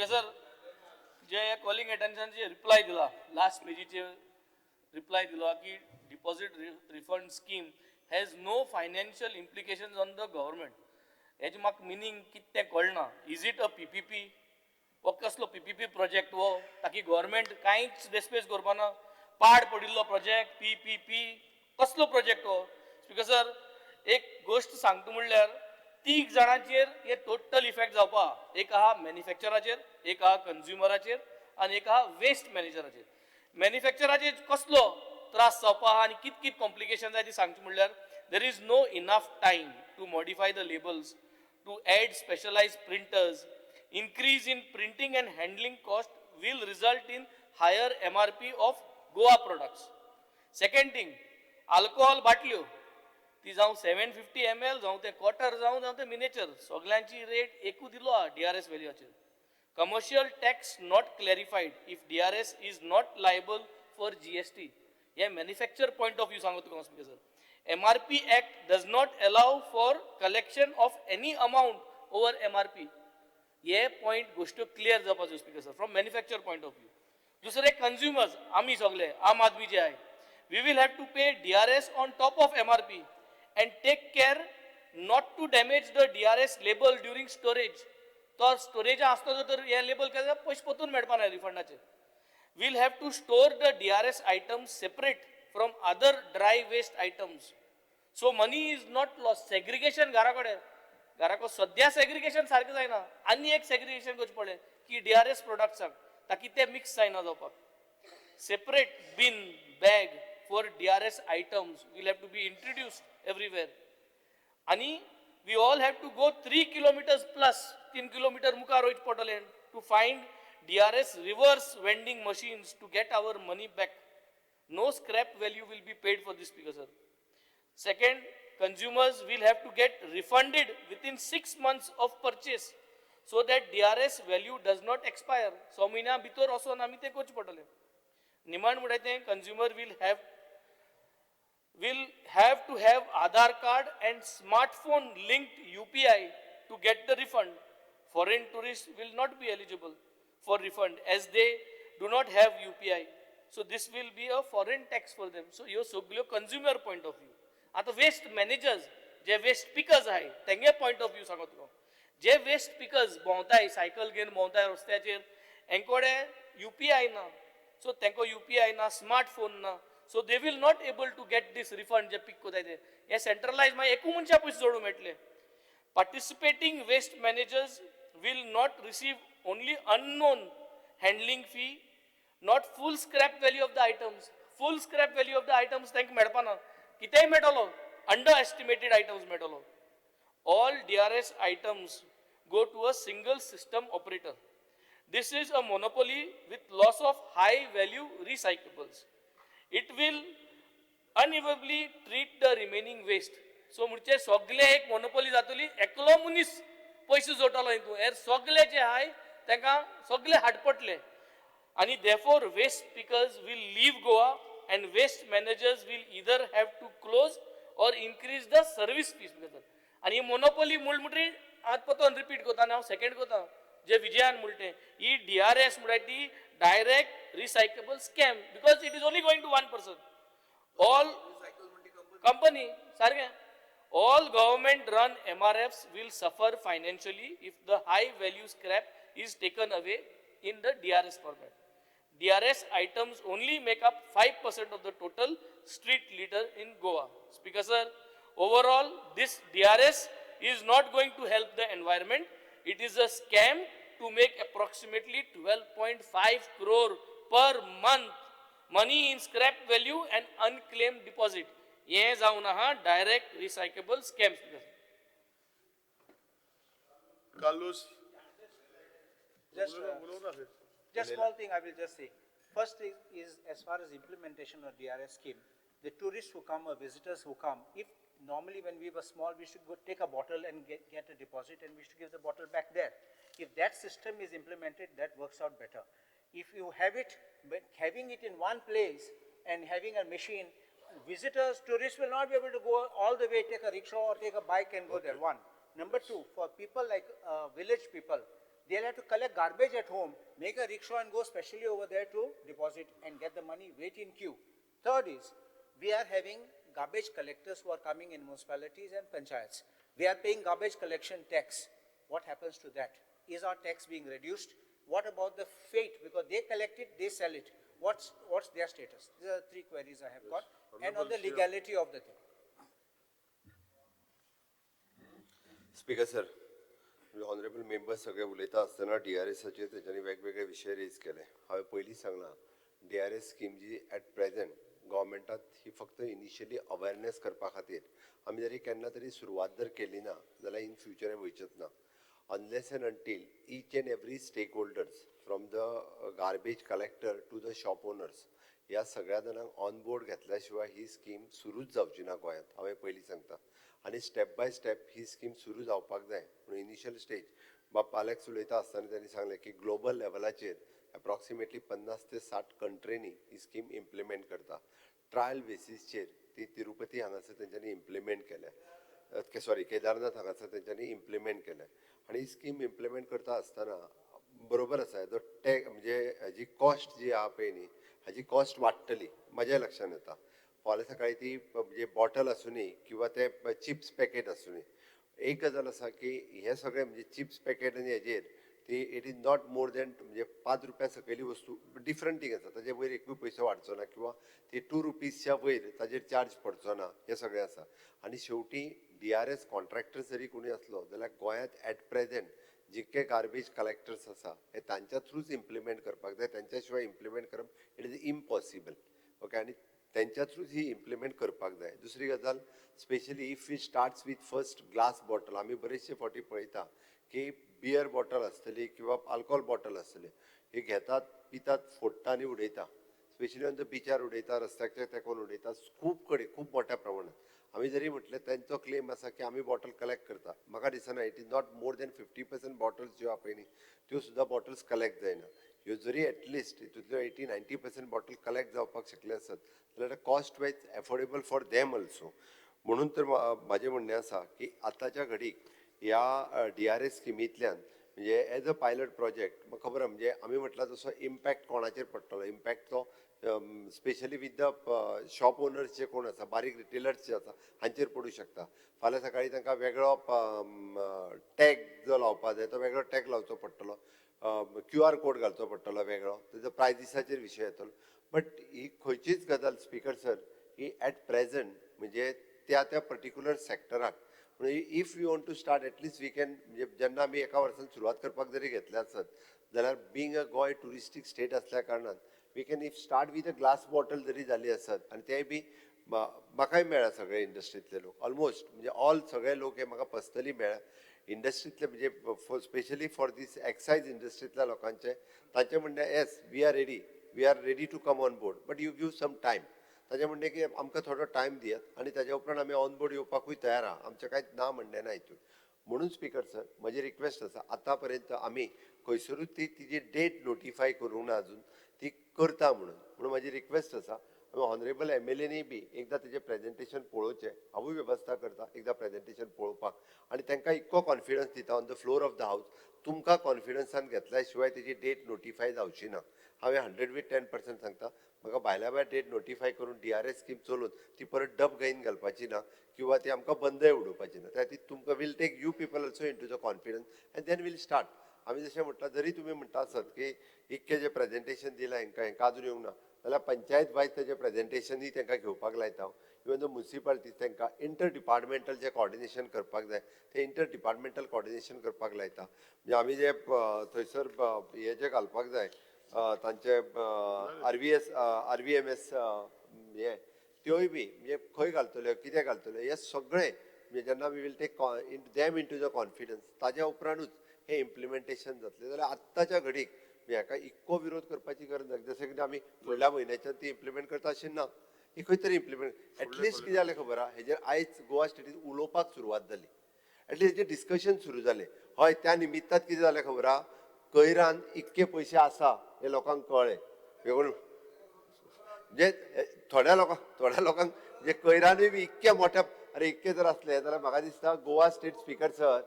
Sir जे calling अटेन्शनचे reply दिला लास्ट पेजीचे रिप्लाय दिला की deposit refund scheme has no financial implications on the government. हेजे म्हाका मिनींग कितें तें कळना. इज इट अ पीपीपी वो कसलो पीपीपी प्रोजेक्ट वो ताकी गव्हर्मेंट कांयच रेस्पेस करपाना. पाड पडिल्लो प्रोजेक्ट पीपीपी कसलो प्रोजेक्ट हो. स्पीकर सर एक गोष्ट सांगता म्हणल्यार तीग जाणांचेर हे टोटल इफेक्ट जावपा. एक आहा मॅन्युफॅक्चराचेर, एक आहा कंज्युमराचेर आनी एक आहा वेस्ट मॅनेजराचेर. मॅन्युफॅक्चराचेर कसलो त्रास जावपा आहा आनी कित कॉम्प्लिकेशन जाय ती सांगची म्हणल्यार there is no enough time to modify the labels, to add specialized printers. Increase in printing and handling cost will result in higher MRP of Goa products. Second thing, alcohol बाटल्यो ती जावं 750 ml जावं ते quarter जावं ते miniature सगळ्यांची rate एकू दिलो हा DRS व्हॅल्यूचेर. Commercial tax not clarified if DRS is not liable for GST. हे मॅन्युफॅक्चर पॉईंट ऑफ व्यू सांगतो तुका speaker sir. MRP Act does not allow for collection of any amount over MRP. ये point गोष्ट clear जावपाचो speaker sir from manufacture point of view. दुसरे consumers आमी सगळे आम आदमी जे आहे we will have to pay DRS on top of MRP and take care not to damage the DRS label during storage. तो स्टोरेज आसता तर हे लेबल केल्यार पयशे परतून मेळपा ना रिफंडाचे. We'll have to store the DRS items separate from other dry waste items. So money is not lost. Segregation घराको सद्या सेग्रिगेशन सारकें जायना. आनी एक सेग्रिगेशन करचें पडलें की DRS प्रोडक्ट्साक ताकी ते मिक्स जायना जावपाक. Separate bin bag for DRS items will have to be introduced everywhere. आनी we all have to go 3 kilometres plus 3 kilometre मुखार वयचे पडटलें to find DRS reverse vending machines to get our money back. No scrap value will be paid for this speaker sir. Second, consumers will have to get refunded within 6 months of purchase so that DRS value does not expire. 6 महिन्या भितर वचोन आमी ते करचे पडटले. निमाण म्हणटा तें consumer will have to have Aadhaar card and smartphone linked UPI to get the refund. Foreign tourists will not be eligible for refund as they do not have UPI. So this will be a foreign tax for them. So यो सगळ्यो consumer point of view. आता waste managers जे waste pickers आहे तेंगे point of view सांगतो तुका. जे waste pickers भोंवताय cycle घेवन भोंवताय रस्त्याचेर हेंकोडे UPI ना. सो तेंको UPI ना, स्मार्टफोन ना. So they will not able to get this refund जे पिक कोताय ते. हे सेंट्रलाइज मागीर एकू मनशा पयशे जोडूं मेळटले. Participating waste managers will not receive only unknown handling fee, not full scrap value of the items. Full scrap value of the items तांकां मेळपाना. कितेंय मेळटलो अंडर एस्टिमेटेड आयटम्स मेळटलो. All DRS items go to a single system operator. This is a monopoly with loss of high value recyclables. It will unevenly treat the remaining waste. So म्हणजे सगळे एक monopoly जातली. एकलो मनीस पयशे जोडटलो हितून. हेर सगळे जे आहाय तांकां सगळे हाडपटले आनी therefore waste pickers will leave Goa and waste managers will either have to close or increase the service fees. आणि मोनोपोली म्हणटरी आज पतोन रिपीट करता हांव सेकंड करता जे विजयान म्हणटे ही DRS म्हणटा ती direct recyclable scam because it is only going to one person. All company सारकें all government run MRFs will suffer financially if the high value scrap is taken away in the DRS format. DRS items only make up 5% of the total street litter in Goa. Speaker sir, overall this DRS is not going to help the environment. It is a scam to make approximately 12.5 crore per month money in scrap value and unclaimed deposit. ये जाऊन हा direct recyclable scam. Carlos. Just small thing I will just say. First is as far as implementation of DRS scheme, the tourists who come or visitors who come, if normally when we were small, we should go take a bottle and get a deposit and we should give the bottle back there. If that system is implemented, that works out better. If you have it, having it in one place and having a machine, visitors, tourists will not be able to go all the way, take a rickshaw or take a bike and go there. One. Number two, for people like village people, They'll have to collect garbage at home, make a rickshaw and go specially over there to deposit and get the money, wait in queue. Third is, we are having garbage collectors who are coming in municipalities and panchayats. We are paying garbage collection tax. What happens to that? Is our tax being reduced? What about the fate? Because they collect it, they sell it. What's their status? These are three queries I have got. And on the legality of the thing. Speaker sir, honourable members सगळे उलयता आसतना DRSाचेर तेंच्यांनी वेगवेगळे विशय raise केले. हांवें पयलींच सांगलां DRS स्कीम जी एट प्रेझेंट गव्हर्मेंटात ही फक्त इनिशियली अवेरनेस करपा खातीर आमी जरी केन्ना तरी सुरवात जर केली ना जाल्यार इन फ्युचर हें वयचेंच ना. Unless and until each and every stakeholders from the garbage collector to the shop owners ह्या सगळ्या जाणांक ऑन बोर्ड घेतल्या शिवाय ही स्कीम सुरूच जावची ना गोंयांत. हांवें पयलीं सांगता आनी step by step he scheme सुरू जावपाक जाय. म्हणून इनिशियल स्टेज बाप्पा अलेक्स उलयता आसतना त्यांनी सांगलें की ग्लोबल लेवलाचेर एप्रॉक्सिमेटली 50 ते 60 कंट्रीनी ही स्कीम इम्प्लिमेंट करता. ट्रायल बेसीसचेर ती तिरुपती हांगासर तेंच्यांनी इम्प्लिमेंट केल्या, सॉरी केदारनाथ हांगासर तेंच्यांनी इम्प्लिमेंट केल्या. आनी ही स्कीम इम्प्लिमेंट करता आसतना बरोबर आसा जो टॅक म्हणजे हाजी कॉस्ट जी आहा पळय न्ही हाजी कॉस्ट वाडटली म्हाज्या लक्षांत येता. फाल्यां सकाळी ती म्हणजे बॉटल आसूनी किंवा ते चिप्स पॅकेट आसूनी, एक गजाल आसा की हे सगळे म्हणजे चिप्स पॅकेट आनी हेजेर ती it is not more than म्हणजे 5 रुपया सकयली वस्तू डिफरंट थिंग आसा. ताजे वयर एकूय पयसो वाडचो ना किंवा ती 2 रुपीजच्या वयर ताजेर चार्ज पडचो ना, हे सगळें आसा. आनी शेवटी DRS कॉन्ट्रॅक्टर जरी कोणी असलो जाल्यार गोंयांत एट प्रेझेंट जितके गार्बेज कलेक्टर्स आसा हे तांच्या थ्रूच इम्प्लिमेंट करपाक जाय. तांच्या शिवाय इम्प्लिमेंट करप इट इज इम्पॉसिबल. ओके, आनी त्यांच्या थ्रूच ही इम्प्लिमेंट करपाक जाय. दुसरी गजाल specially if we starts with first glass bottle, आमी बरेचशे फावटी पळयता की बियर बॉटल आसतली किंवा अल्कोहोल बॉटल आसतली, हे घेतात पितात फोडटा आनी उडयता. स्पेशली ऑन द बिचार उडयता, रस्त्याचेर तेंकोन उडयता खूब कडेन खूब मोठ्या प्रमाणात. आमी जरी म्हटलें त्यांचो क्लेम आसा की आमी बॉटल कलेक्ट करता, म्हाका दिसना it is not more than 50% bottles ज्यो आहा पळय न्ही त्यो सुद्दां बॉटल्स कलेक्ट जायना. ह्यो जरी एटलिस्ट हितूंतल्यो 80-90% बॉटल कलेक्ट जावपाक शकले आसत जाल्यार cost wise affordable for them also. म्हणून तर म्हाजें म्हणणें आसा की आतांच्या घडीक ह्या DRS स्किमींतल्यान म्हणजे एज अ पायलट प्रोजेक्ट म्हाका खबर म्हणजे आमी म्हटला तसो इम्पॅक्ट कोणाचेर पडटलो. इम्पॅक्ट तो specially with the shop owners जे कोण आसा, बारीक रिटेलर्स जे आसा हांचेर पडूं शकता. फाल्यां सकाळी तांकां वेगळो टॅग जो लावपा जाय तो वेगळो टॅग लावचो पडटलो, QR कोड घालचो पडटलो वेगळो, तेजो प्रायजीसाचेर विशय येतलो. बट ही खंयचीच गजाल स्पीकर सर ही एट प्रेझेंट म्हणजे त्या त्या पर्टिक्युलर सेक्टराक म्हणजे if you want to start at least we can म्हणजे जेन्ना आमी एका वर्सान सुरवात करपाक जरी घेतले आसत जाल्यार बींग अ गोंय टुरिस्टीक स्टेट आसल्या कारणान we can if start with a glass bottle जरी जाली आसत आनी तेय बी म्हाकाय मेळ्ळा सगळे इंडस्ट्रींतले लोक ऑलमोस्ट म्हणजे ऑल सगळे लोक हे म्हाका पर्सनली मेळ्ळा इंडस्ट्रींतले म्हणजे स्पेशली फॉर दीस एक्सायज इंडस्ट्रींतल्या लोकांचे तांचें म्हणणें yes we are ready to come on board but you give some time. ताजें म्हणणें की आमकां थोडो टायम दियात आनी ताज्या उपरांत आमी ऑन बोर्ड येवपाकूय तयार आहा, आमचें कांयच ना म्हणणें ना हितून. म्हणून स्पीकर सर म्हजी रिक्वेस्ट आसा आतां पर्यंत आमी खंयसरूच तिजी डेट नोटिफाय करूंक ना अजून, ती करता म्हणून म्हाजी रिक्वेस्ट आसा. ऑनरेबल MLAनी बी एकदां तेजें प्रेजेंटेशन पळोवचें, हांवूय वेवस्था करता एकदां प्रेजेंटेशन पळोवपाक आनी तांकां इतको कॉन्फिडन्स दिता on the floor of the हावस. तुमकां कॉन्फिडन्सान घेतल्या शिवाय तेजी डेट नोटिफाय जावची ना. हांवें 100% सांगता, म्हाका भायल्या भायर डेट नोटिफाय करून DRS स्कीम चलोवन ती परत डब गायन घालपाची ना किंवा ती आमकां बंदय उडोवपाची ना. त्या खातीर तुमकां will take you people also into the confidence and then will start. आमी जशें म्हटलां जरी तुमी म्हणटा आसत की इतकें जें प्रेजेंटेशन दिलां हेंकां अजून येवंक ना जाल्यार पंचायत वायज तेजें प्रेजेंटेशनूय तांकां घेवपाक लायता हांव. इवन द म्युनिसिपालिटीज तांकां इंटर डिपार्टमेंटल जें कॉर्डिनेशन करपाक जाय तें इंटर डिपार्टमेंटल कॉर्डिनेशन करपाक लायता. म्हणजे आमी जे थंयसर हे जे घालपाक जाय तांचे RVMS हे त्योय बी म्हणजे खंय घालतल्यो कितें घालतल्यो हे सगळें म्हणजे जेन्ना we will take them into the confidence ताज्या उपरांतूच हें इम्प्लिमेंटेशन जातलें. जाल्यार आत्ताच्या घडीक हाका इतको विरोध करपाची गरज ना. जशें कितें आमी फुडल्या म्हयन्याच्यान ती इम्प्लिमेंट करता अशें ना, ही खंय तरी इम्प्लिमेंट एटलिस्ट कितें जालें खबर आहा हेजेर आयज गोवा स्टेटींत उलोवपाक सुरवात जाली, एटलिस्ट हेजेर डिस्कशन सुरू जालें. हय त्या निमित्तान कितें जालें खबर आहा कयरान इतके पयशे आसा हे लोकांक कळ्ळें. म्हणजे थोड्या लोकांक म्हणजे कयरानूय बी इतके मोठ्या अरे इतके जर असले जाल्यार म्हाका दिसता Goa state speaker sir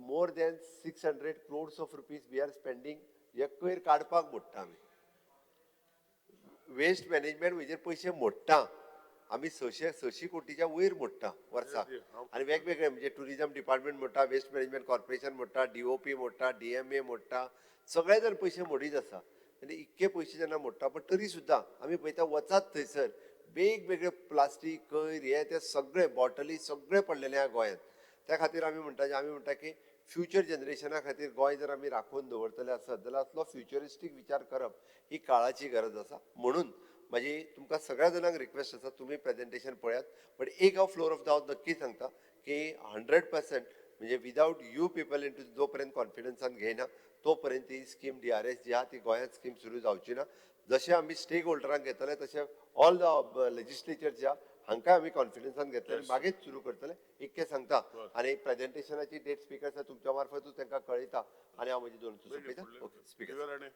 more than 600 crores of rupees we are spending एक वयर काडपाक मोडटा आमी वेस्ट मॅनेजमेंट वेचेर पयशे मोडटा आमी 600 कोटीच्या वयर मोडटा वर्साक आनी वेगवेगळे म्हणजे टुरिजम डिपार्टमेंट मोडटा वेस्ट मॅनेजमेंट कॉर्पोरेशन मोडटा DOP मोडटा DMA मोडटा सगळे जाण पयशे मोडीत आसा आनी इतके पयशे जेन्ना मोडटा पण तरी सुद्दां आमी पळयता वचात थंयसर वेगवेगळे प्लास्टीक कोयर हे ते सगळे बॉटली सगळे पडलेले आहा गोंयांत त्या खातीर आमी म्हणटा की फ्युचर जनरेशना खातीर गोंय जर आमी राखून दवरतले आसत जाल्यार असलो फ्युचरिस्टीक विचार करप ही काळाची गरज आसा म्हणून माझी तुमकां सगळ्या जाणांक रिक्वेस्ट आसा तुम्ही प्रेझेंटेशन पळयात पण एक हांव फ्लोर ऑफ द हाऊस नक्की सांगता की 100% म्हणजे विदाउट यू पीपल इंटू जो पर्यंत कॉन्फिडन्सान घेयना तो पर्यंत ही स्कीम DRS जी आहा ती गोंयांत स्कीम सुरू जावची ना जशें आमी स्टेक होल्डरांक घेतले तशें ऑल द लेजिस्लेचर जे आहा हांकां आमी कॉन्फिडन्सान घेतले आनी मागीर सुरू करतले इतकें सांगता आनी प्रेझेंटेशनाची डेट स्पीकर तुमच्या मार्फतूच तांकां कळयता आनी हांव म्हजी दोन सोंपयता ओके स्पीकर